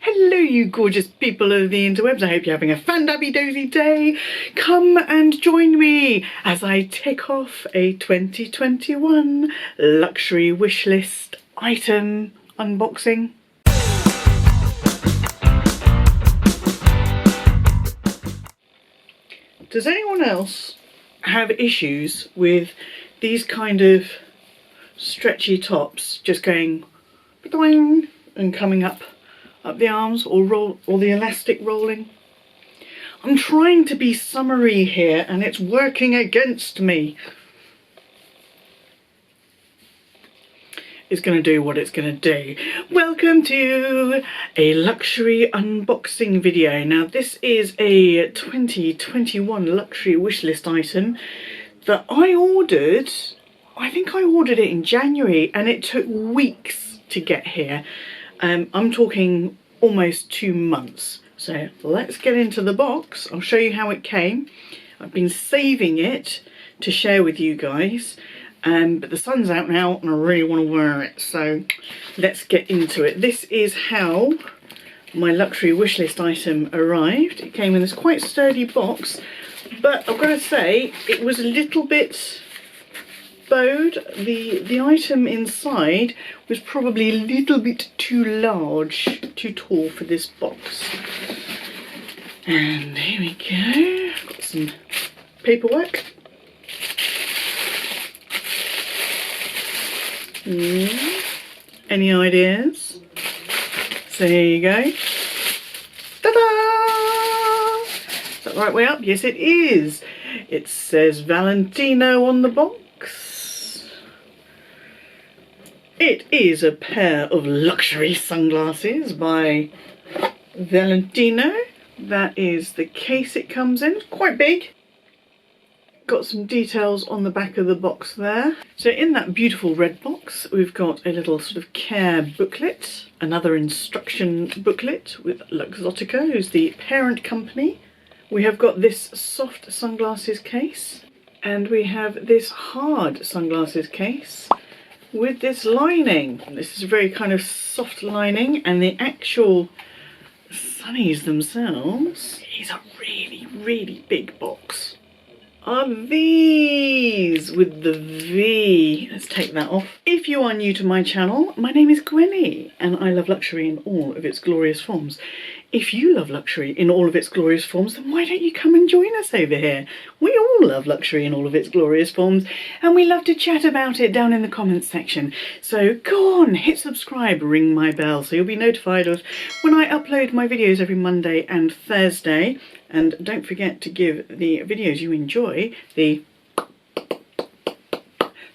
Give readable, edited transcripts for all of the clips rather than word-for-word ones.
Hello you gorgeous people of the interwebs, I hope you're having a fan-dabby-dozy day. Come and join me as I tick off a 2021 luxury wishlist item unboxing. Does anyone else have issues with these kind of stretchy tops just going boing and coming up the arms, or the elastic rolling? I'm trying to be summery here and it's working against me. It's going to do what it's going to do. Welcome to a luxury unboxing video. Now this is a 2021 luxury wishlist item that I ordered. I think I ordered it in January and it took weeks to get here. I'm talking almost 2 months. So let's get into the box. I'll show you how it came. I've been saving it to share with you guys. But the sun's out now and I really want to wear it. So let's get into it. This is how my luxury wishlist item arrived. It came in this quite sturdy box. But I've got to say, it was a little bit bowed. The item inside was probably a little bit too large, too tall for this box. And here we go. Got some paperwork. Any ideas? So here you go. Ta-da! Is that the right way up? Yes, it is. It says Valentino on the box. It is a pair of luxury sunglasses by Valentino. That is the case it comes in. Quite big. Got some details on the back of the box there. So in that beautiful red box, we've got a little sort of care booklet, another instruction booklet with Luxottica, who's the parent company. We have got this soft sunglasses case, and we have this hard sunglasses case with this lining. This is a very kind of soft lining, and the actual sunnies themselves is a really, really big box. Are these with the V. Let's take that off. If you are new to my channel, my name is Gwenny and I love luxury in all of its glorious forms. If you love luxury in all of its glorious forms, then why don't you come and join us over here? We all love luxury in all of its glorious forms and we love to chat about it down in the comments section. So go on, hit subscribe, ring my bell so you'll be notified of when I upload my videos every Monday and Thursday. And don't forget to give the videos you enjoy the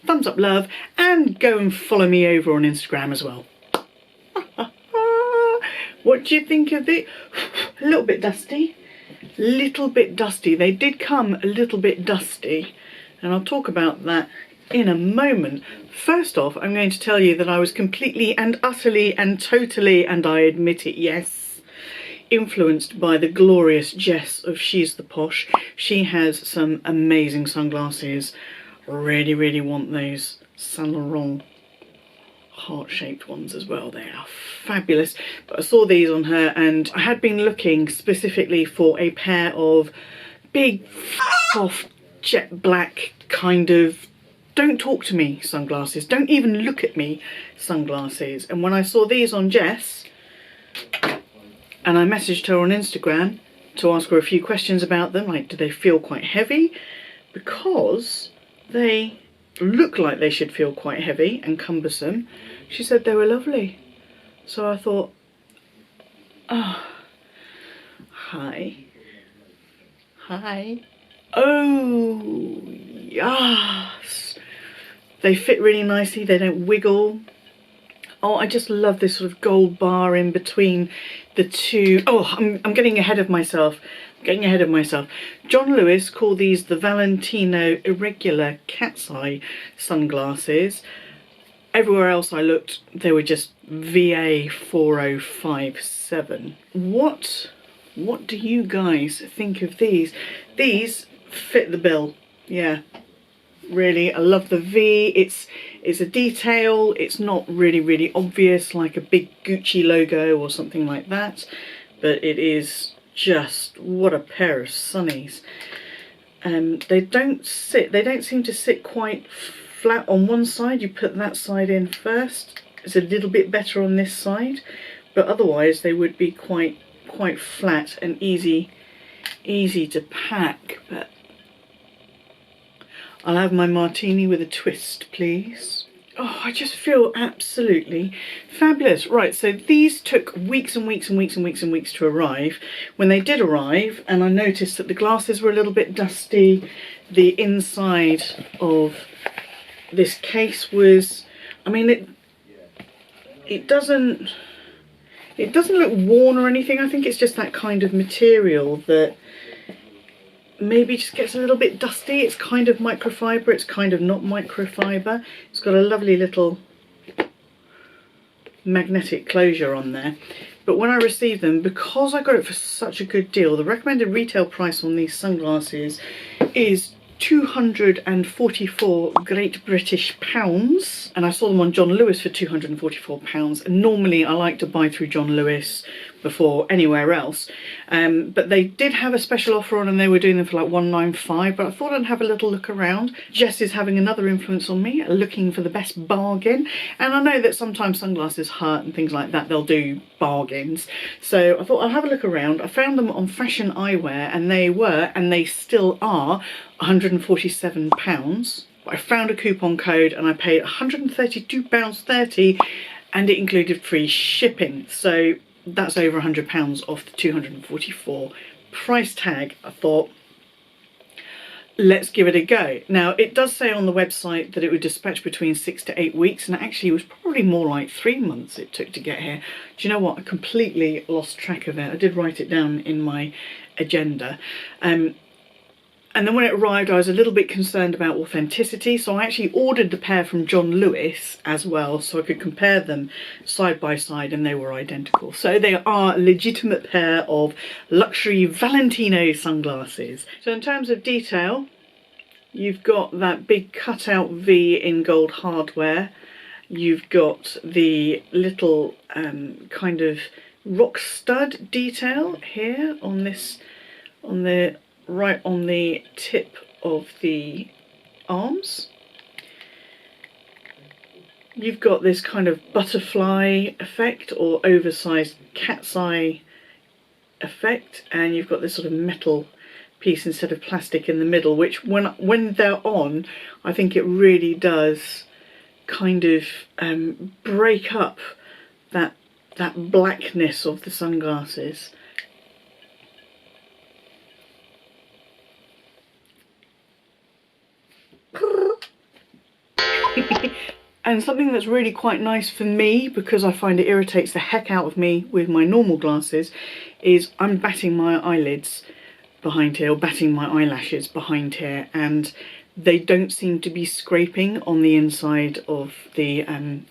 thumbs up love and go and follow me over on Instagram as well. What do you think of the... A little bit dusty. Little bit dusty. They did come a little bit dusty. And I'll talk about that in a moment. First off, I'm going to tell you that I was completely and utterly and totally, and I admit it, yes, influenced by the glorious Jess of She's the Posh. She has some amazing sunglasses. Really, really want those Saint Laurent heart-shaped ones as well. They are fabulous. But I saw these on her and I had been looking specifically for a pair of big, soft, jet black kind of don't talk to me sunglasses. Don't even look at me sunglasses. And when I saw these on Jess, and I messaged her on Instagram to ask her a few questions about them, like do they feel quite heavy? Because they look like they should feel quite heavy and cumbersome. She said they were lovely. So I thought, oh, hi. Hi. Oh, yes. They fit really nicely, they don't wiggle. Oh, I just love this sort of gold bar in between the two. Oh, I'm getting ahead of myself. John Lewis called these the Valentino Irregular cat's eye sunglasses. Everywhere else I looked, they were just VA4057. What do you guys think of these? These fit the bill. Yeah, really, I love the V. It's It's a detail, it's not really obvious like a big Gucci logo or something like that, but it is just, what a pair of sunnies. They don't seem to sit quite flat on one side. You put that side in first. It's a little bit better on this side, but otherwise they would be quite flat and easy to pack. But I'll have my martini with a twist, please. Oh, I just feel absolutely fabulous. Right, so these took weeks and weeks to arrive. When they did arrive, and I noticed that the glasses were a little bit dusty, the inside of this case was, I mean, it doesn't look worn or anything. I think it's just that kind of material that maybe just gets a little bit dusty. It's kind of microfiber, it's kind of not microfiber. It's got a lovely little magnetic closure on there. But when I received them, because I got it for such a good deal, the recommended retail price on these sunglasses is 244 Great British pounds, and I saw them on John Lewis for 244 pounds. And normally I like to buy through John Lewis before anywhere else, but they did have a special offer on and they were doing them for like 195, but I thought I'd have a little look around. Jess is having another influence on me, looking for the best bargain, and I know that sometimes sunglasses hurt and things like that, they'll do bargains, so I thought I'll have a look around. I found them on Fashion Eyewear and they were, and they still are, £147. But I found a coupon code and I paid £132.30 and it included free shipping, so that's over £100 off the 244 price tag. I thought, let's give it a go. Now, it does say on the website that it would dispatch between 6 to 8 weeks, and actually it was probably more like 3 months it took to get here. Do you know what? I completely lost track of it. I did write it down in my agenda. And then when it arrived, I was a little bit concerned about authenticity, so I actually ordered the pair from John Lewis as well, so I could compare them side by side, and they were identical. So they are a legitimate pair of luxury Valentino sunglasses. So in terms of detail, you've got that big cutout V in gold hardware. You've got the little kind of rock stud detail here on this, right on the tip of the arms. You've got this kind of butterfly effect or oversized cat's eye effect, and you've got this sort of metal piece instead of plastic in the middle, which when they're on, I think it really does kind of break up that blackness of the sunglasses. And something that's really quite nice for me, because I find it irritates the heck out of me with my normal glasses, is I'm batting my eyelids behind here, or batting my eyelashes behind here, and they don't seem to be scraping on the inside of the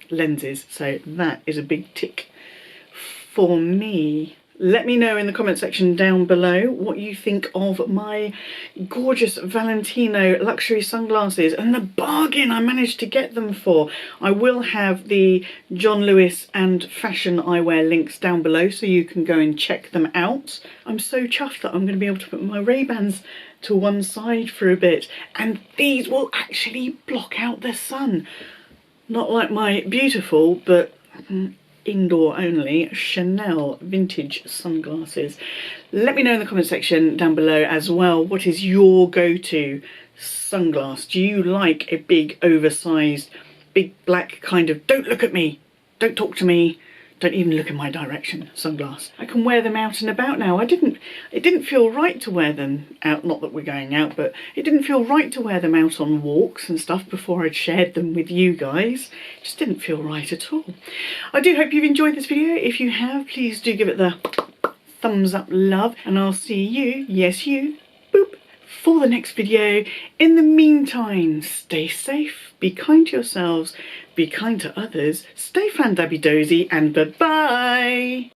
lenses, so that is a big tick for me. Let me know in the comment section down below what you think of my gorgeous Valentino luxury sunglasses and the bargain I managed to get them for. I will have the John Lewis and Fashion Eyewear links down below so you can go and check them out. I'm so chuffed that I'm going to be able to put my Ray-Bans to one side for a bit, and these will actually block out the sun. Not like my beautiful, but indoor only Chanel vintage sunglasses. Let me know in the comment section down below as well, what is your go-to sunglass? Do you like a big oversized, big black kind of don't look at me, don't talk to me, don't even look in my direction sunglass? I can wear them out and about now. It didn't feel right to wear them out, not that we're going out, but it didn't feel right to wear them out on walks and stuff before I'd shared them with you guys. It just didn't feel right at all. I do hope you've enjoyed this video. If you have, please do give it the thumbs up love, and I'll see you, yes you, boop, for the next video. In the meantime, stay safe, be kind to yourselves, be kind to others, stay fan-dabby-dozy, and bye-bye!